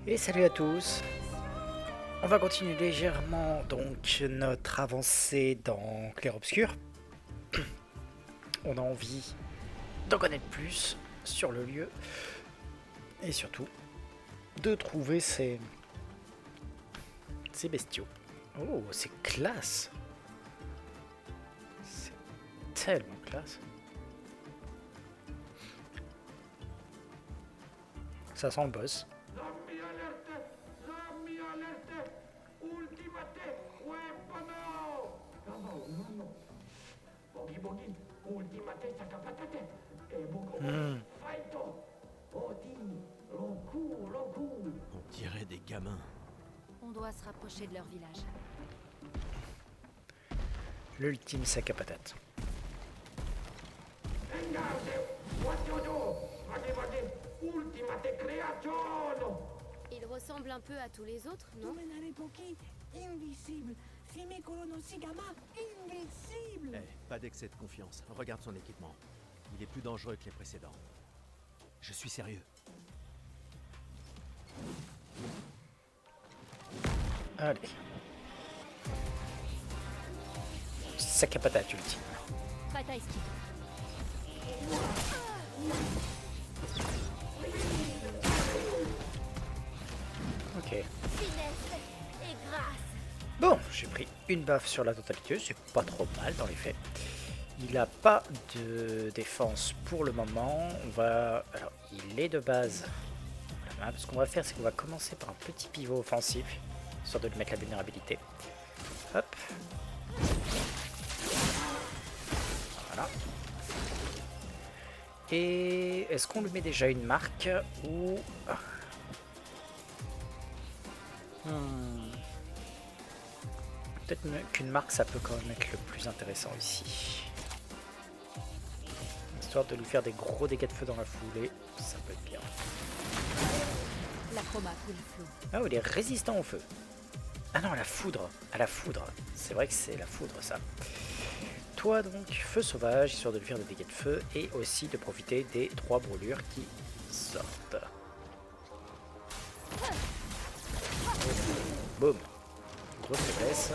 Et salut à tous. On va continuer légèrement donc notre avancée dans Clair Obscur. On a envie d'en connaître plus sur le lieu et surtout de trouver ces bestiaux. Oh, c'est classe. C'est tellement classe. Ça sent le boss. On dirait des gamins. On doit se rapprocher de leur village. L'ultime sac à patates. Il ressemble un peu à tous les autres, non? Invisible. Invincible. Pas d'excès de confiance. Regarde son équipement. Il est plus dangereux que les précédents. Je suis sérieux. Allez. Sac à patates ultime. Bataille ski. Ok. Finesse et grâce. Bon, j'ai pris une baffe sur la totalité, c'est pas trop mal dans les faits. Il n'a pas de défense pour le moment. On va... Alors, il est de base. Voilà, ce qu'on va faire, c'est qu'on va commencer par un petit pivot offensif, histoire de lui mettre la vulnérabilité. Hop. Voilà. Et est-ce qu'on lui met déjà une marque ou... Peut-être qu'une marque, ça peut quand même être le plus intéressant ici. Histoire de lui faire des gros dégâts de feu dans la foulée, ça peut être bien. La chroma coule flou. Ah, il est résistant au feu. Ah non, à la foudre. À la foudre. C'est vrai que c'est la foudre, ça. Toi, donc, feu sauvage, histoire de lui faire des dégâts de feu et aussi de profiter des 3 brûlures qui sortent. Boum. Grosse faiblesse.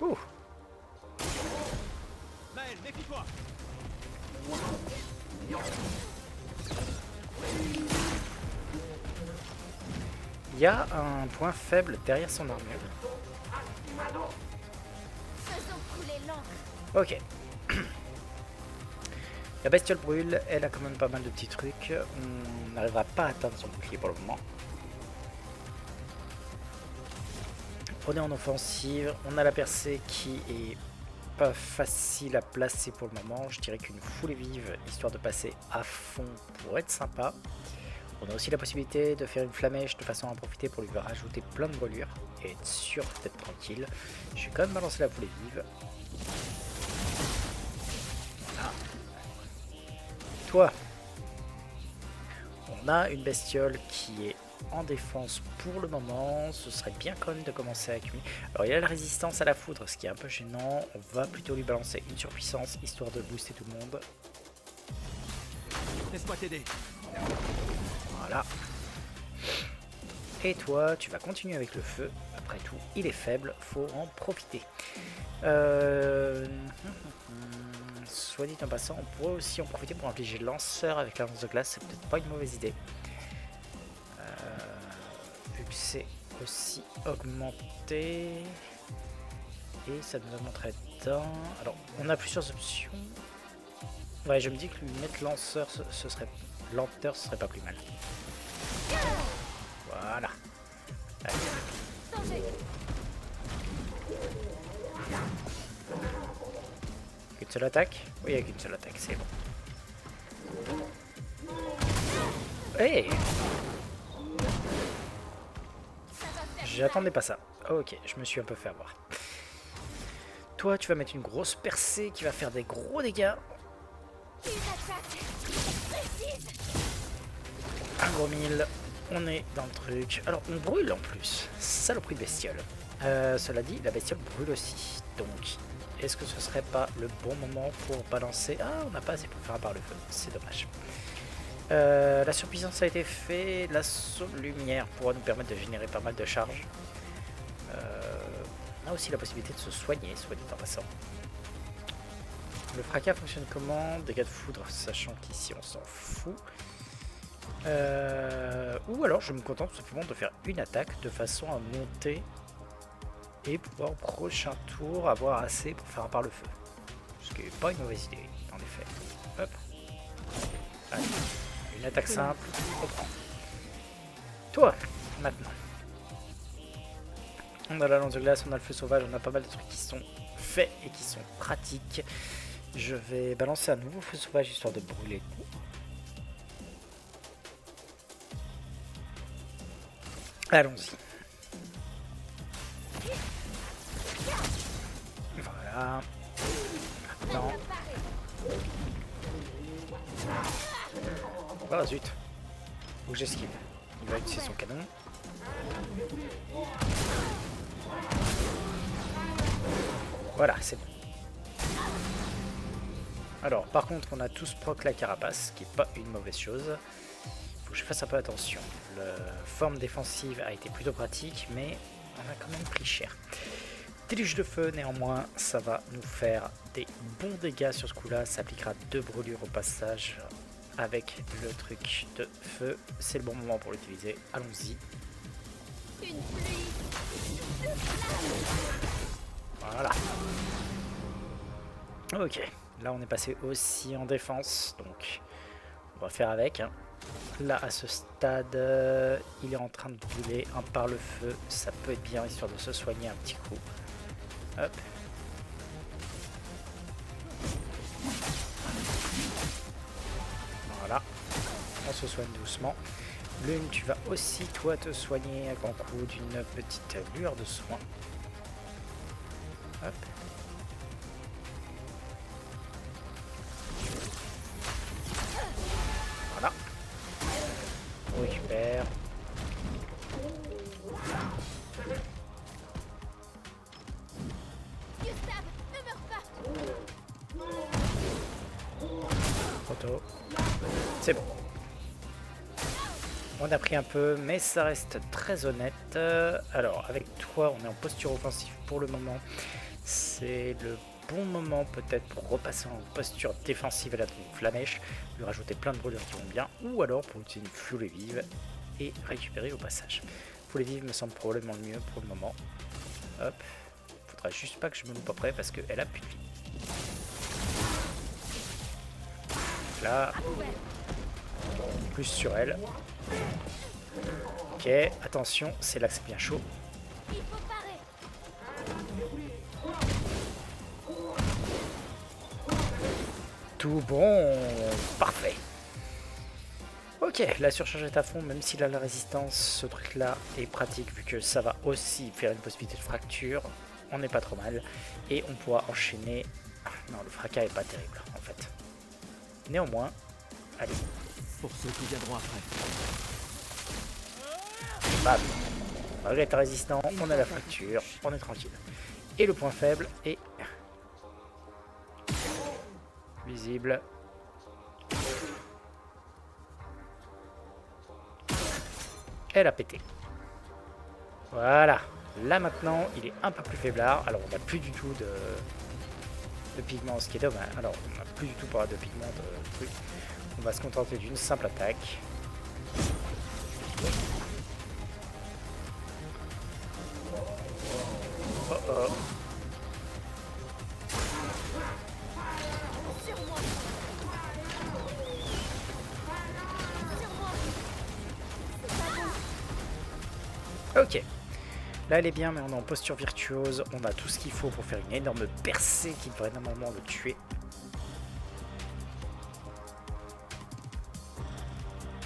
Ouh. Maël, méfie-toi. Il y a un point faible derrière son armure. Faisons couler l'encre. Ok. La bestiole brûle, elle a quand même pas mal de petits trucs. On n'arrivera pas à atteindre son bouclier pour le moment. On est en offensive. On a la percée qui est pas facile à placer pour le moment. Je dirais qu'une foulée vive, histoire de passer à fond, pourrait être sympa. On a aussi la possibilité de faire une flamèche de façon à en profiter pour lui rajouter plein de brûlures et être sûr d'être tranquille. Je vais quand même balancer la foulée vive. Voilà. Toi, on a une bestiole qui est en défense pour le moment. Ce serait bien quand même de commencer à accumuler. Alors il y a la résistance à la foudre, ce qui est un peu gênant. On va plutôt lui balancer une surpuissance histoire de booster tout le monde. Laisse-moi t'aider. Voilà. Et toi, tu vas continuer avec le feu. Après tout, il est faible, faut en profiter. Soit dit en passant, on pourrait aussi en profiter pour infliger le lanceur avec la lance de glace. C'est peut-être pas une mauvaise idée. Vu que c'est aussi augmenté. Et ça nous augmenterait d'un... Alors, on a plusieurs options. Ouais, je me dis que lui mettre lanceur, ce serait... Lenteur, ce serait pas plus mal. Voilà. Allez. Qu'une seule attaque? Oui, il n'y a qu'une seule attaque, c'est bon. Hey! J'attendais pas ça. Ok, je me suis un peu fait avoir. Toi, tu vas mettre une grosse percée qui va faire des gros dégâts. Un gros mille. On est dans le truc. Alors, on brûle en plus. Saloperie de bestiole. Cela dit, la bestiole brûle aussi. Donc, est-ce que ce serait pas le bon moment pour balancer... Ah, on n'a pas assez pour faire à part le feu. C'est dommage. La surpuissance a été faite, l'assaut de lumière pourra nous permettre de générer pas mal de charges. On a aussi la possibilité de se soigner, soit dit en passant. Le fracas fonctionne comment? Dégâts de foudre, sachant qu'ici on s'en fout. Ou alors je me contente tout simplement de faire une attaque de façon à monter et pouvoir au prochain tour avoir assez pour faire un par le feu. Ce qui n'est pas une mauvaise idée, en effet. Hop. Allez. Une attaque simple, on prend. Toi, maintenant. On a la lance de glace, on a le feu sauvage, on a pas mal de trucs qui sont faits et qui sont pratiques. Je vais balancer un nouveau feu sauvage histoire de brûler. Allons-y. Voilà. Maintenant. Oh zut. Faut que j'esquive. Il va utiliser son canon. Voilà, c'est bon. Alors, par contre, on a tous proc la carapace, ce qui n'est pas une mauvaise chose. Faut que je fasse un peu attention. La forme défensive a été plutôt pratique, mais on a quand même pris cher. Déluge de feu, néanmoins, ça va nous faire des bons dégâts sur ce coup-là. Ça appliquera 2 brûlures au passage avec le truc de feu. C'est le bon moment pour l'utiliser. Allons-y. Voilà. Ok. Là, on est passé aussi en défense, donc on va faire avec. Hein. Là, à ce stade, il est en train de brûler un par le feu. Ça peut être bien, histoire de se soigner un petit coup. Hop. Voilà. On se soigne doucement. Lune, tu vas aussi, toi, te soigner à grand coup d'une petite lueur de soin. Hop. Voilà. On récupère. Photo. C'est bon. On a pris un peu, mais ça reste très honnête. Alors, avec toi, on est en posture offensive pour le moment. C'est le bon moment peut-être pour repasser en posture défensive à la flamèche, lui rajouter plein de brûlures qui vont bien, ou alors pour utiliser une foulée vive et récupérer au passage. Foulée vive me semble probablement le mieux pour le moment. Hop. Faudra juste pas que je me loupe après parce qu'elle a plus de vie. Là. Plus sur elle. Ok, attention, c'est là que c'est bien chaud. Tout bon, parfait. Ok, la surcharge est à fond, même s'il a la résistance, ce truc là est pratique vu que ça va aussi faire une possibilité de fracture. On n'est pas trop mal. Et on pourra enchaîner. Non, le fracas est pas terrible en fait. Néanmoins, allez. Pour ceux qui viendront après. Bam. Malgré ta résistant, on a la fracture, on est tranquille. Et le point faible est visible. Elle a pété. Voilà. Là maintenant, il est un peu plus faiblard. Alors on n'a plus du tout de pigments, ce qui est dommage. Alors on n'a plus du tout de pigments de trucs. On va se contenter d'une simple attaque. Oh oh. Ok. Là elle est bien, mais on est en posture virtuose. On a tout ce qu'il faut pour faire une énorme percée qui devrait normalement le tuer.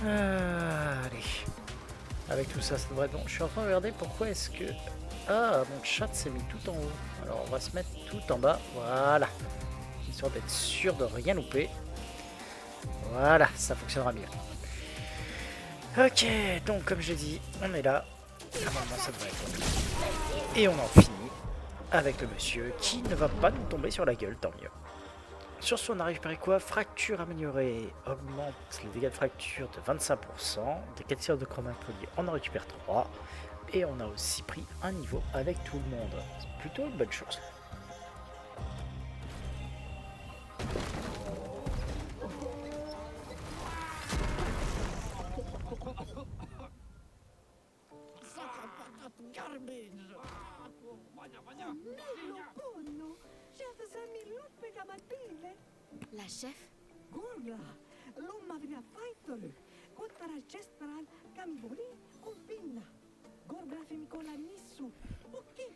Allez. Avec tout ça, ça devrait être bon. Je suis en train de regarder pourquoi est-ce que... Ah, mon chat s'est mis tout en haut. Alors on va se mettre tout en bas. Voilà. Histoire d'être sûr de rien louper. Voilà, ça fonctionnera mieux. Ok, donc comme j'ai dit, on est là. Normalement ça devrait être bon. Et on en finit avec le monsieur qui ne va pas nous tomber sur la gueule, tant mieux. Sur ce, on a récupéré quoi? Fracture améliorée. Augmente les dégâts de fracture de 25%. Des 4 tirs de chromapolie, on en récupère 3. Et on a aussi pris un niveau avec tout le monde. C'est plutôt une bonne chose. Lontano, sieltä Sammin loppegamat piille. La chef? Kurla, lumma vina faittolu. Kottara chestaran kamivoli on pinna. Gorgrafi Mikola nissu. Ok.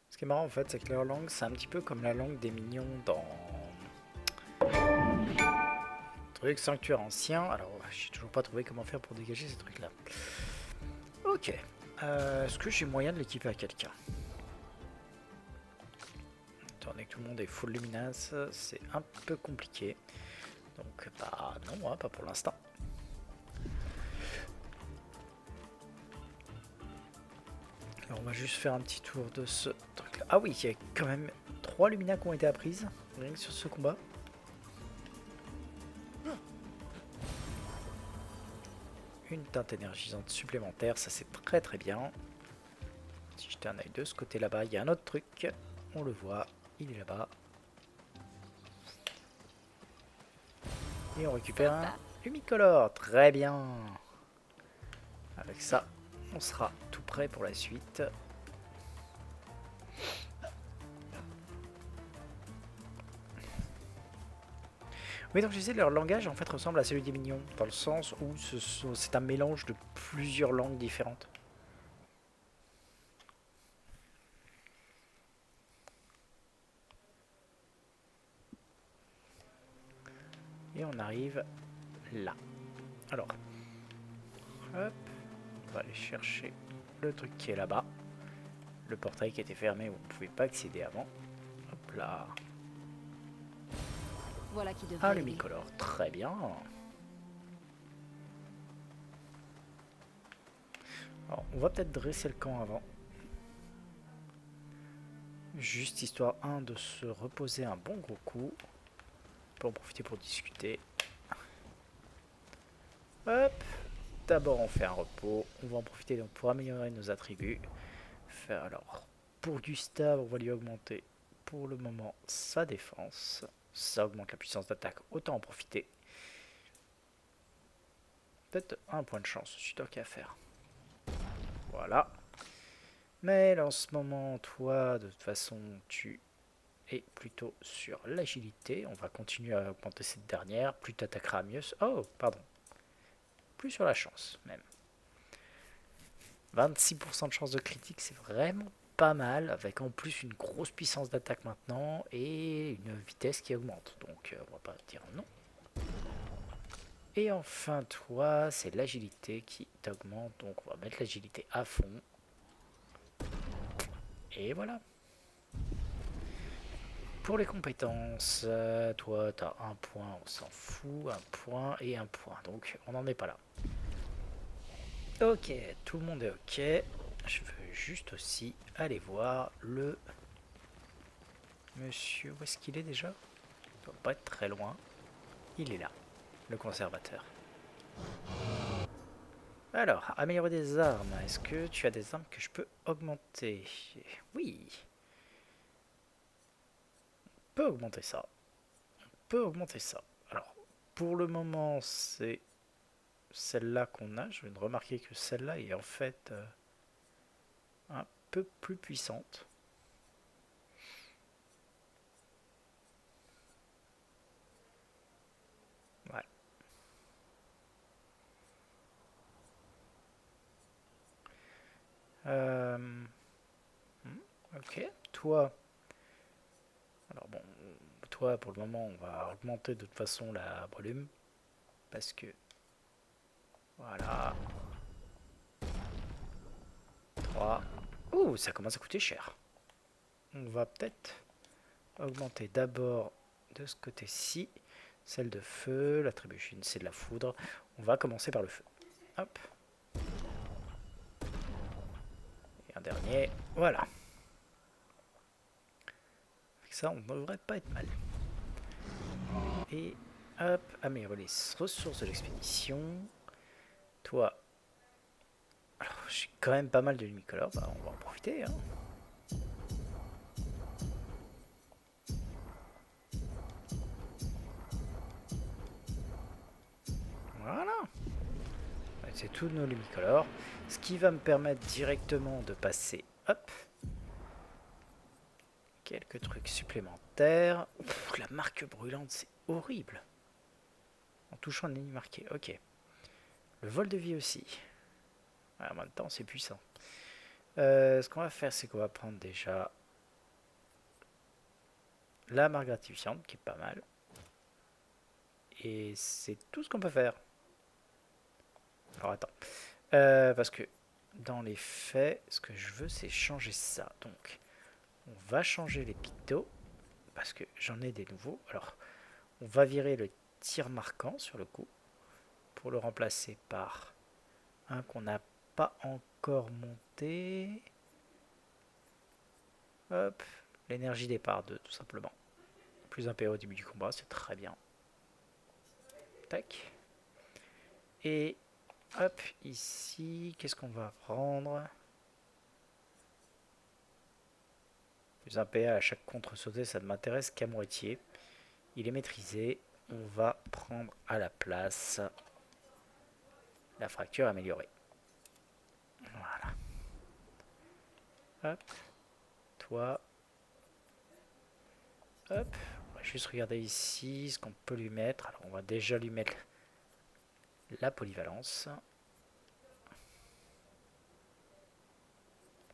Ce qui est marrant en fait, c'est que leur langue, c'est un petit peu comme la langue des mignons dans truc sanctuaire ancien. Alors, j'ai toujours pas trouvé comment faire pour dégager ces trucs là. Ok. Est-ce que j'ai moyen de l'équiper à quelqu'un? Étant donné que tout le monde est full luminace, c'est un peu compliqué. Donc, bah non, hein, pas pour l'instant. Alors, on va juste faire un petit tour de ce truc là. Ah oui, il y a quand même 3 luminas qui ont été apprises, rien que sur ce combat. Une teinte énergisante supplémentaire, ça c'est très très bien. Si je un œil de ce côté là-bas, il y a un autre truc. On le voit, il est là-bas. Et on récupère un Lumicolor, très bien. Avec ça, on sera tout prêt pour la suite. Oui, donc je disais, leur langage en fait ressemble à celui des mignons, dans le sens où c'est un mélange de plusieurs langues différentes. Et on arrive là. Alors, hop, on va aller chercher le truc qui est là-bas. Le portail qui était fermé, où on ne pouvait pas accéder avant. Hop là. Voilà qui devrait Un aider. Lumicolor, très bien. Alors, on va peut-être dresser le camp avant. Juste histoire, de se reposer un bon gros coup. On peut en profiter pour discuter. Hop. D'abord, on fait un repos. On va en profiter donc pour améliorer nos attributs. Faire alors, pour Gustave, on va lui augmenter pour le moment sa défense. Ça augmente la puissance d'attaque, autant en profiter. Peut-être un point de chance, je suis tant qu'à faire. Voilà. Mais là, en ce moment, toi, de toute façon, tu es plutôt sur l'agilité. On va continuer à augmenter cette dernière. Plus tu attaqueras, mieux. Oh, pardon. Plus sur la chance, même. 26% de chance de critique, c'est vraiment pas mal. Avec en plus une grosse puissance d'attaque maintenant et une vitesse qui augmente. Donc, on va pas dire non. Et enfin, toi, c'est l'agilité qui t'augmente. Donc, on va mettre l'agilité à fond. Et voilà. Pour les compétences, toi, tu as un point, on s'en fout. Un point et un point. Donc, on n'en est pas là. Ok, tout le monde est ok. Je veux juste aussi aller voir le monsieur. Où est-ce qu'il est déjà? Il doit pas être très loin. Il est là, le conservateur. Alors, améliorer des armes. Est-ce que tu as des armes que je peux augmenter? Oui. On peut augmenter ça. On peut augmenter ça. Alors, pour le moment, c'est celle-là qu'on a. Je viens de remarquer que celle-là est en fait un peu plus puissante. Ouais. Ok, toi. Alors bon, toi pour le moment on va augmenter de toute façon la volume. Parce que... Voilà. 3. Ouh, ça commence à coûter cher. On va peut-être augmenter d'abord de ce côté-ci. Celle de feu, la trébuchine c'est de la foudre. On va commencer par le feu. Hop. Et un dernier. Voilà. Avec ça, on ne devrait pas être mal. Et hop, améliorer les ressources de l'expédition. Toi, alors j'ai quand même pas mal de Lumicolor, bah, on va en profiter. Hein. Voilà. C'est tous nos Lumicolor. Ce qui va me permettre directement de passer, hop, quelques trucs supplémentaires. Ouf, la marque brûlante, c'est horrible. En touchant une ligne marquée, ok. Le vol de vie aussi. En même temps, c'est puissant. Ce qu'on va faire, c'est qu'on va prendre déjà la marque gratifiante, qui est pas mal. Et c'est tout ce qu'on peut faire. Alors attends. Parce que dans les faits, ce que je veux, c'est changer ça. Donc, on va changer les pictos. Parce que j'en ai des nouveaux. Alors, on va virer le tir marquant sur le coup. Pour le remplacer par un qu'on n'a pas encore monté. Hop. L'énergie départ 2, tout simplement. Plus un PO au début du combat, c'est très bien. Tac. Et hop, ici, qu'est-ce qu'on va prendre? Plus un PA à chaque contre-sauté, ça ne m'intéresse qu'à moitié. Il est maîtrisé. On va prendre à la place la fracture améliorée. Voilà. Hop. Toi. Hop. On va juste regarder ici ce qu'on peut lui mettre. Alors, on va déjà lui mettre la polyvalence.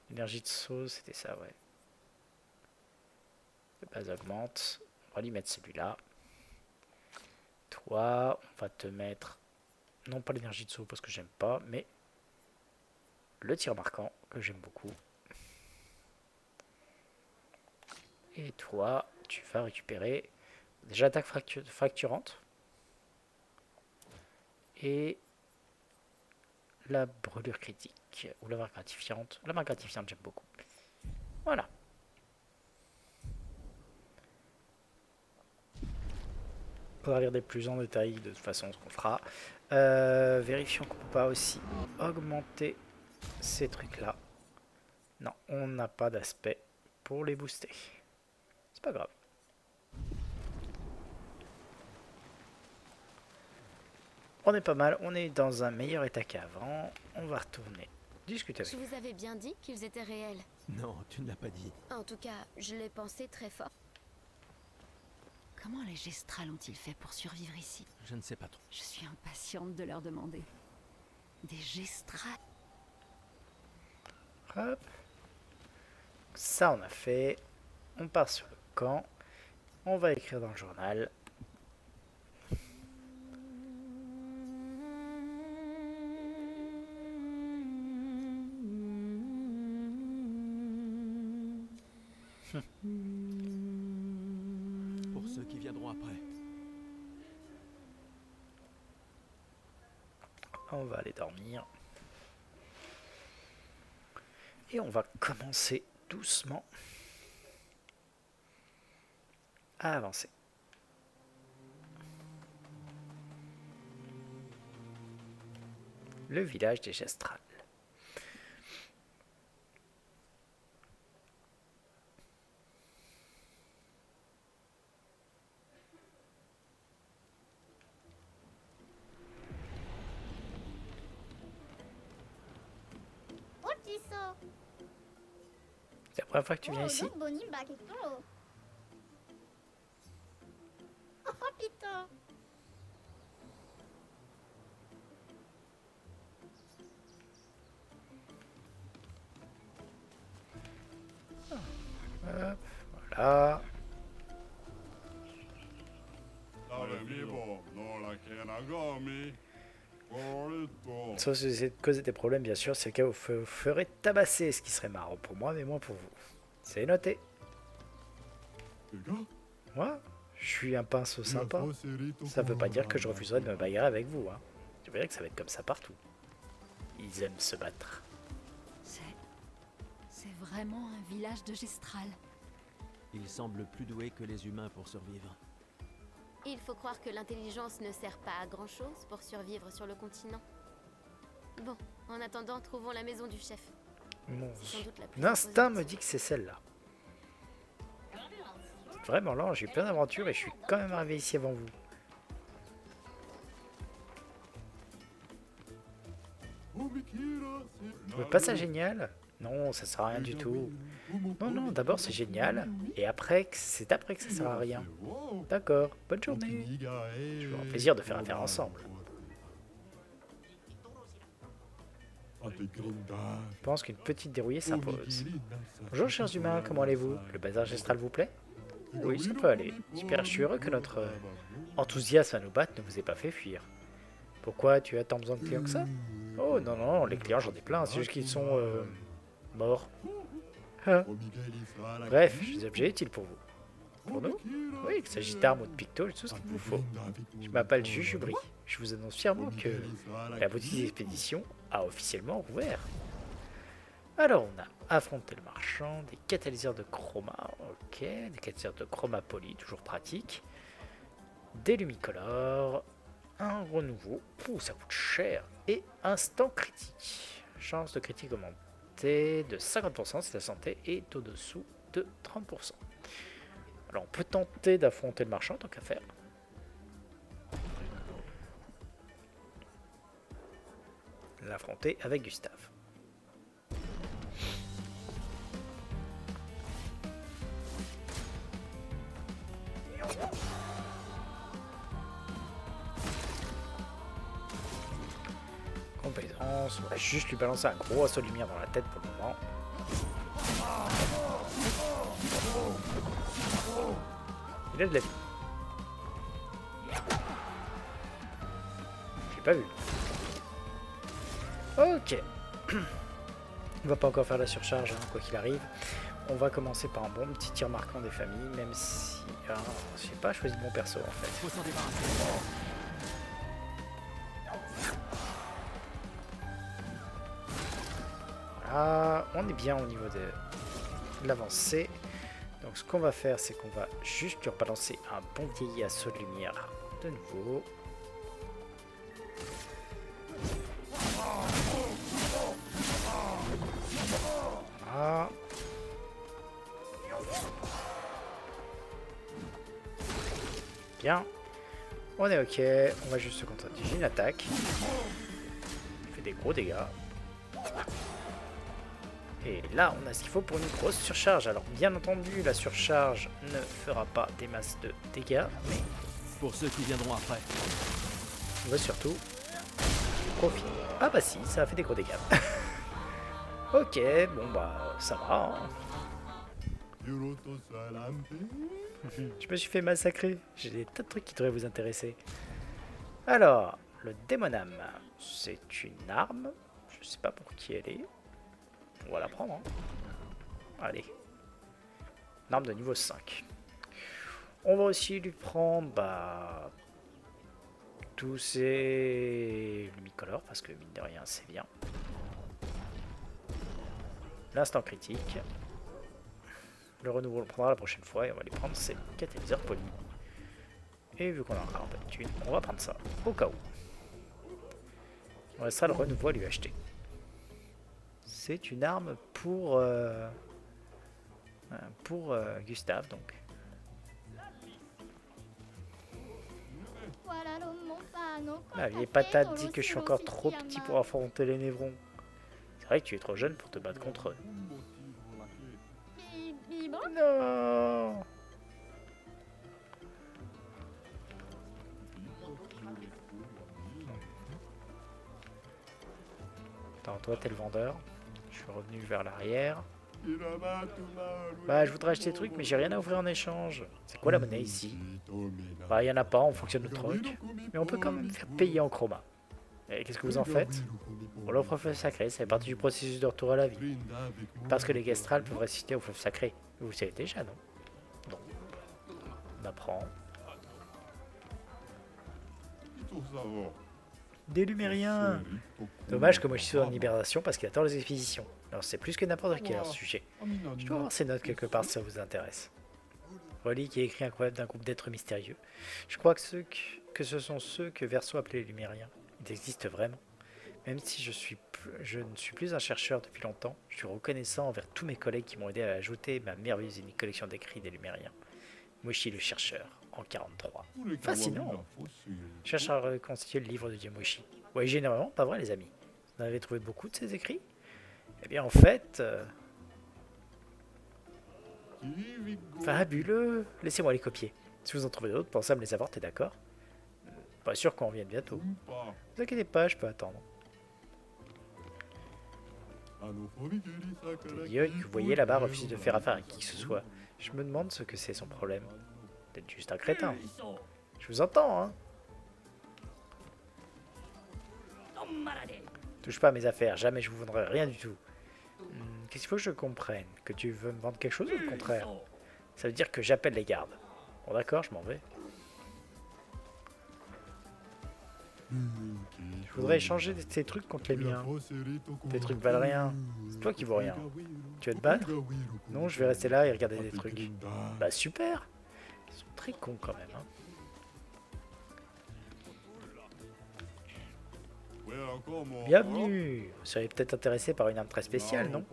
L'énergie de saut, c'était ça, ouais. Le base augmente. On va lui mettre celui-là. Toi, on va te mettre, non pas l'énergie de saut parce que j'aime pas, mais le tir marquant que j'aime beaucoup. Et toi, tu vas récupérer déjà attaque fracturante. Et la brûlure critique. Ou la marque gratifiante. La marque gratifiante, j'aime beaucoup. Voilà. On va regarder plus en détail de toute façon ce qu'on fera. Vérifions qu'on peut pas aussi augmenter ces trucs là. Non, on n'a pas d'aspect pour les booster. C'est pas grave. On est pas mal, on est dans un meilleur état qu'avant. On va retourner discuter avec Je vous avais bien dit qu'ils étaient réels. Non, tu ne l'as pas dit. En tout cas, je l'ai pensé très fort. Comment les Gestrals ont-ils fait pour survivre ici? Je ne sais pas trop. Je suis impatiente de leur demander. Des Gestrals? Hop. Ça on a fait. On part sur le camp. On va écrire dans le journal. Pour ceux qui viendront après. On va aller dormir. Et on va commencer doucement à avancer. Le village des Gestrals. C'est la première fois que tu viens ici? Hop, voilà. Sauf si c'est de causer des problèmes, bien sûr, c'est le cas où vous ferez tabasser, ce qui serait marrant pour moi, mais moins pour vous. C'est noté. Moi, je suis un pinceau sympa. Ça veut pas dire que je refuserai de me bagarrer avec vous. Hein. Je verrai que ça va être comme ça partout. Ils aiment se battre. C'est vraiment un village de Gestral. Ils semblent plus doués que les humains pour survivre. Il faut croire que l'intelligence ne sert pas à grand-chose pour survivre sur le continent. Bon, en attendant, trouvons la maison du chef. Mon C'est sans doute la plus instinct me imposante. dit que c'est celle-là. Vraiment là, j'ai eu plein d'aventures et je suis quand même arrivé ici avant vous. Vous trouvez pas ça génial? Non, ça sert à rien du tout. Non, non, d'abord c'est génial, et après, c'est après que ça sert à rien. D'accord, bonne journée. Toujours un plaisir de faire affaire ensemble. Je pense qu'une petite dérouillée s'impose. Bonjour chers humains, comment allez-vous? Le bazar gestral vous plaît? Oui, ça peut aller. Super, je suis heureux que notre enthousiasme à nous battre ne vous ait pas fait fuir. Pourquoi tu as tant besoin de clients que ça? Oh non, non, les clients j'en ai plein, c'est juste qu'ils sont morts. Ah. Bref, j'ai des objets utiles pour vous. Pour nous? Oui, qu'il s'agisse d'armes ou de pictos, j'ai tout ce qu'il vous faut. Je m'appelle Jujubri. Je vous annonce fièrement que la boutique d'expédition a officiellement rouvert. Alors, on a affronté le marchand, des catalyseurs de chroma, ok, des catalyseurs de chroma poly, toujours pratique, des lumicolores, un renouveau, ouh, ça coûte cher, et instant critique. Chance de critique augmentée de 50% si la santé est au-dessous de 30%. Alors, on peut tenter d'affronter le marchand tant qu'à faire. L'affronter avec Gustave. Compétence, on va juste lui balancer un gros assaut de lumière dans la tête pour le moment. Il a de la vie. J'ai pas vu. Ok. On va pas encore faire la surcharge, hein, quoi qu'il arrive. On va commencer par un bon petit tir marquant des familles, même si... Ah, j'ai pas choisi de bon perso en fait. Faut s'en débarrasser. Voilà, on est bien au niveau de l'avancée. Donc ce qu'on va faire, c'est qu'on va juste lui rebalancer un bon vieil assaut de lumière de nouveau. Voilà. Bien. On est ok. On va juste se contenter d'une attaque. Il fait des gros dégâts. Et là, on a ce qu'il faut pour une grosse surcharge. Alors, bien entendu, la surcharge ne fera pas des masses de dégâts, mais Pour ceux qui viendront après. on va surtout profiter. Ah bah si, ça a fait des gros dégâts. Ok, bon bah, ça va. Hein. Je me suis fait massacrer. J'ai des tas de trucs qui devraient vous intéresser. Alors, le démoname, c'est une arme. Je sais pas pour qui elle est. On va la prendre. Hein. Allez. Une arme de niveau 5. On va aussi lui prendre bah, tous ces lumicolores parce que mine de rien c'est bien. L'instant critique. Le renouveau on le prendra la prochaine fois et on va lui prendre ces catalyseurs polis. Et vu qu'on a encore un peu de thunes, on va prendre ça au cas où. On restera le renouveau à lui acheter. C'est une arme pour Gustave donc. La vieille patate dit que je suis encore trop petit pour affronter les névrons. C'est vrai que tu es trop jeune pour te battre contre eux. Non. Attends, toi t'es le vendeur. Je suis revenu vers l'arrière. Bah je voudrais acheter des trucs mais j'ai rien à offrir en échange. C'est quoi la monnaie ici? Bah il y en a pas, on fonctionne le truc. Mais on peut quand même faire payer en chroma. Et qu'est-ce que vous en faites? On l'offre au fleuve sacré, ça fait partie du processus de retour à la vie. Parce que les Gestrals peuvent résister au fleuve sacré. Vous le savez déjà, non? Non. On apprend. Des Lumériens! Dommage que moi je suis en libération parce qu'il attend les expéditions. Alors c'est plus que n'importe quel sujet. Je dois avoir ces notes quelque part si ça vous intéresse. Relique est écrit incroyable d'un groupe d'êtres mystérieux. Je crois que ce sont ceux que Verso appelait les Lumériens. Ils existent vraiment. Même si je ne suis plus un chercheur depuis longtemps, je suis reconnaissant envers tous mes collègues qui m'ont aidé à ajouter ma merveilleuse et unique collection d'écrits des Lumériens. Moshi le chercheur, en 43. Fascinant. Je cherche à reconstituer le livre de Dieu Moshi. Ouais, généralement, pas vrai les amis. Vous en avez trouvé beaucoup de ces écrits? Eh bien en fait... Fabuleux. Laissez-moi les copier. Si vous en trouvez d'autres, pensez à me les avoir, t'es d'accord? Pas sûr qu'on revienne bientôt. Ne vous inquiétez pas, je peux attendre. Dieu que vous voyez là-bas refuse de faire affaire à qui que ce soit. Je me demande ce que c'est son problème. Peut-être juste un crétin. Je vous entends, hein. Touche pas à mes affaires, jamais je vous vendrai rien du tout. Qu'est-ce qu'il faut que je comprenne? Que tu veux me vendre quelque chose ou le contraire? Ça veut dire que j'appelle les gardes. Bon d'accord, je m'en vais. Je voudrais échanger ces trucs contre les miens. Tes trucs valent rien. C'est toi qui vaux rien. Tu veux te battre? Non, je vais rester là et regarder des trucs. Bah super. Ils sont très cons quand même, hein. Bienvenue. Vous seriez peut-être intéressé par une arme très spéciale, non?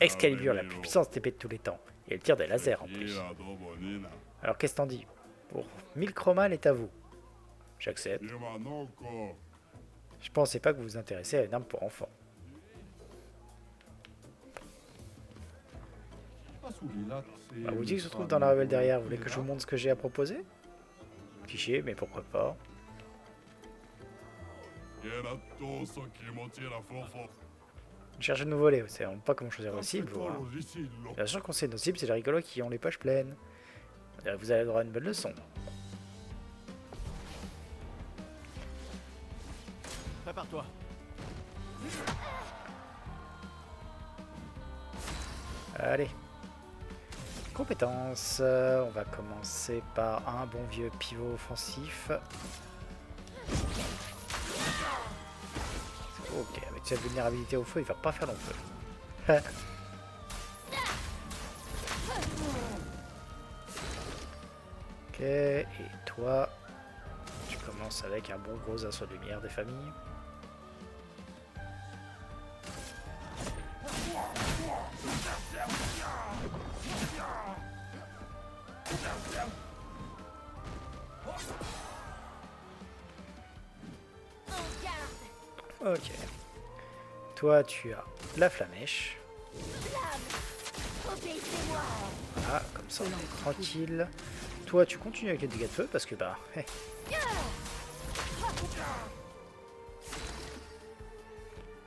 Excalibur, la plus puissante épée de tous les temps. Et elle tire des lasers en plus. Alors qu'est-ce que t'en dis? Pour 1000 chromas, elle est à vous. J'accepte. Je pensais pas que vous vous intéressiez à une arme pour enfants. Bah, vous dites que se trouve dans la ruelle derrière. Vous voulez que je vous montre ce que j'ai à proposer? Cliché, mais pourquoi pas? Je cherche de nouveau voler, c'est vraiment pas comment choisir vos cibles. Bien sûr qu'on sait nos cibles, c'est les rigolos qui ont les poches pleines. Vous allez avoir une bonne leçon. Prépare-toi. Allez. Compétences. On va commencer par un bon vieux pivot offensif. Ok, avec cette vulnérabilité au feu, il va pas faire long feu. Ok, et toi, tu commences avec un bon gros assaut de lumière des familles. Ok. Toi, tu as la flamèche. Voilà, comme ça on est tranquille. Toi, tu continues avec les dégâts de feu parce que bah...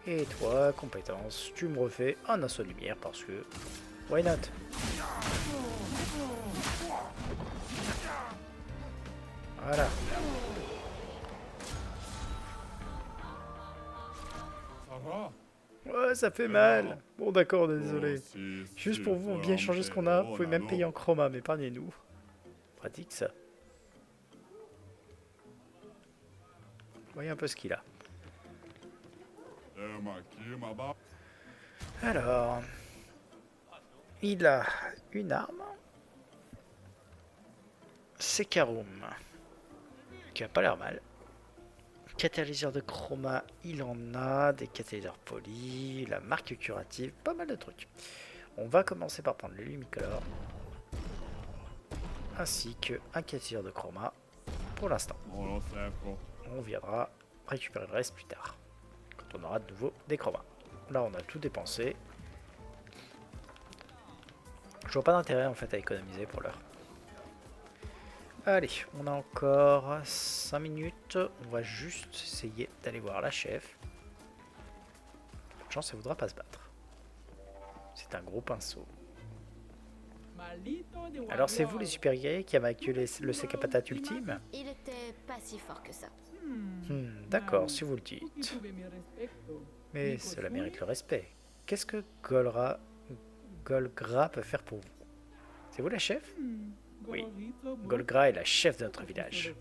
Et toi, compétence, tu me refais un assaut de lumière parce que... Why not? Voilà. Ouais, ça fait mal. Bon d'accord, désolé. Juste pour vous, on vient échanger ce qu'on a. Vous pouvez même payer en chroma, mais épargnez-nous. Pratique ça. Voyez un peu ce qu'il a. Alors, il a une arme. Sekarum, qui a pas l'air mal. Catalyseur de chroma, il en a. Des catalyseurs polis, la marque curative, pas mal de trucs. On va commencer par prendre le Lumicolor. Ainsi qu'un catalyseur de chroma pour l'instant. On viendra récupérer le reste plus tard. Quand on aura de nouveau des chromas. Là on a tout dépensé. Je vois pas d'intérêt en fait à économiser pour l'heure. Allez, on a encore 5 minutes. On va juste essayer d'aller voir la chef. De chance, elle voudra pas se battre. C'est un gros pinceau. Alors c'est vous les super guerriers qui avez accueilli le Sekapatat ultime? Il était pas si fort que ça. D'accord, si vous le dites. Mais cela mérite le respect. Qu'est-ce que Golgra peut faire pour vous? C'est vous la chef? Oui, Golgra est la chef de notre village.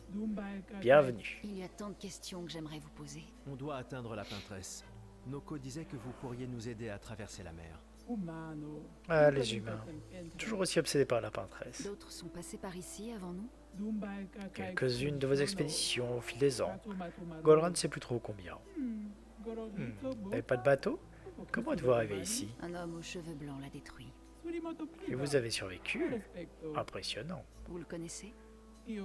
Bienvenue. Il y a tant de questions que j'aimerais vous poser. On doit atteindre la peintresse. Noko disait que vous pourriez nous aider à traverser la mer. Umano. Ah, les humains. Toujours aussi obsédés par la peintresse. D'autres sont passés par ici avant nous. Quelques-unes de vos expéditions au fil des ans. Golran ne sait plus trop combien. Vous n'avez pas de bateau? Comment êtes-vous arrivé ici? Un homme aux cheveux blancs l'a détruit. Et vous avez survécu? Impressionnant. Vous le connaissez? Il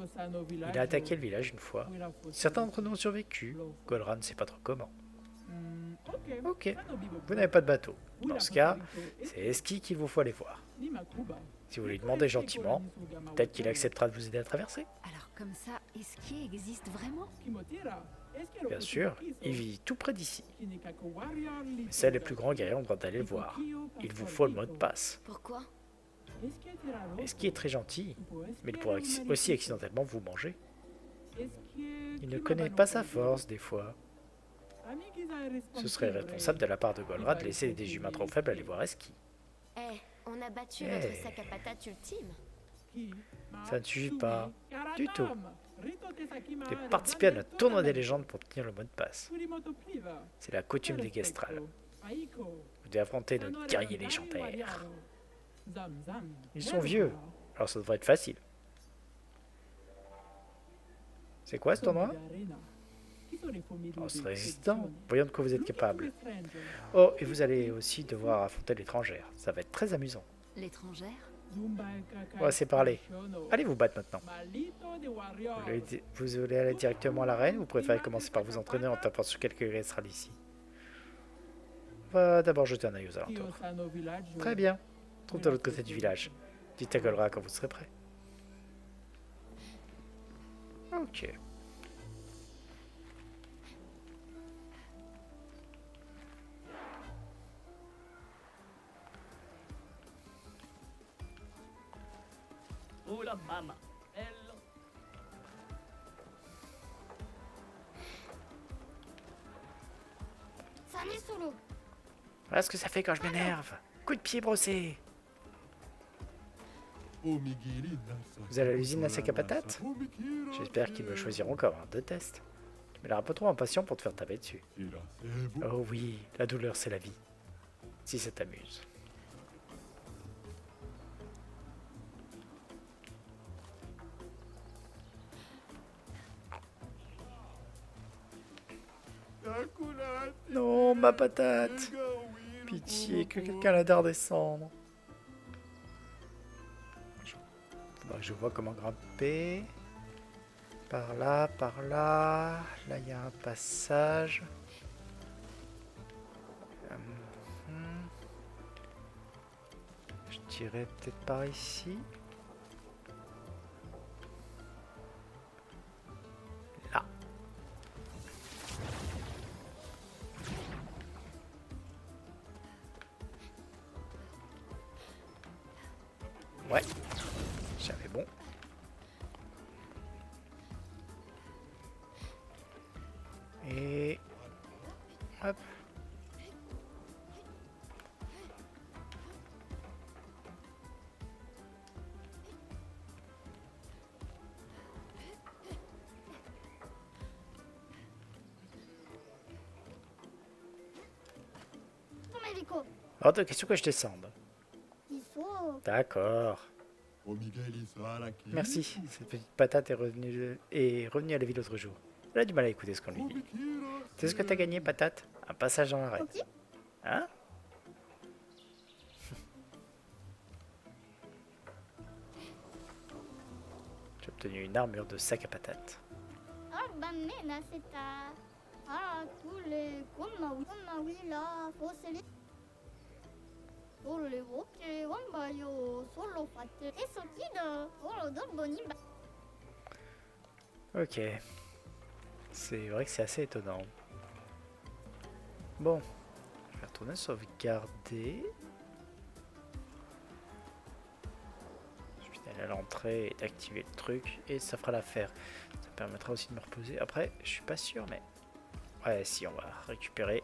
a attaqué le village une fois. Certains d'entre nous ont survécu. Golran ne sait pas trop comment. Ok, vous n'avez pas de bateau. Dans ce cas, c'est Eski qu'il vous faut aller voir. Si vous lui demandez gentiment, peut-être qu'il acceptera de vous aider à traverser. Alors comme ça, Eski existe vraiment? Bien sûr, il vit tout près d'ici. Mais seuls les plus grands guerriers ont le droit d'aller le voir. Il vous faut le mot de passe. Pourquoi? Eski est très gentil, mais il pourrait aussi accidentellement vous manger. Il ne connaît pas sa force, des fois. Ce serait irresponsable de la part de Golran de laisser des humains trop faibles aller voir Eski. Eh, on a battu Eh. votre sac à patates ultime. Ça ne suffit pas du tout. De participer à notre tournoi des légendes pour obtenir le mot de passe. C'est la coutume des Gestral. Vous devez affronter nos guerriers légendaires. Ils sont vieux, alors ça devrait être facile. C'est quoi ce tournoi? Oh, c'est résistant. Voyons de quoi vous êtes capable. Oh, et vous allez aussi devoir affronter l'étrangère. Ça va être très amusant. L'étrangère? On va assez parler. Allez vous battre maintenant. Vous voulez aller directement à l'arène ou vous préférez commencer par vous entraîner en tapant sur quelques Gestral ici? On va d'abord jeter un œil aux alentours. Très bien. Trouve de l'autre côté du village. Dites à Golra quand vous serez prêt. Ok. Oula mamma, bello. Voilà ce que ça fait quand je m'énerve. Coup de pied brossé. Vous allez à l'usine à sac à patates? J'espère qu'ils me choisiront comme un de test. Tu m'as l'air un peu trop impatient pour te faire taper dessus. Oh oui, la douleur c'est la vie. Si ça t'amuse. Non, ma patate. Pitié, que quelqu'un l'aide à redescendre. Je vois comment grimper. Par là, par là. Là, il y a un passage. Je dirais peut-être par ici. Là. Ouais. J'avais bon. Et... hop. Hors de question que je descende. D'accord. Merci. Cette petite patate est revenue à la vie l'autre jour. Elle a du mal à écouter ce qu'on lui dit. C'est ce que t'as gagné, patate? Un passage dans l'arène. Hein? J'ai obtenu une armure de sac à patates. Ok. C'est vrai que c'est assez étonnant. Bon. Je vais retourner sauvegarder. Je vais aller à l'entrée et d'activer le truc. Et ça fera l'affaire. Ça permettra aussi de me reposer. Après, je suis pas sûr, mais... ouais, si, on va récupérer.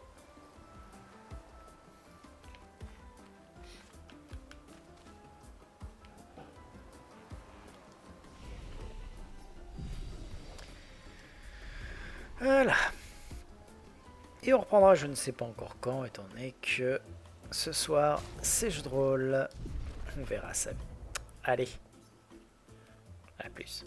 Voilà. Et on reprendra je ne sais pas encore quand, étant donné que ce soir, c'est jeu de rôle. On verra ça. Allez, à plus.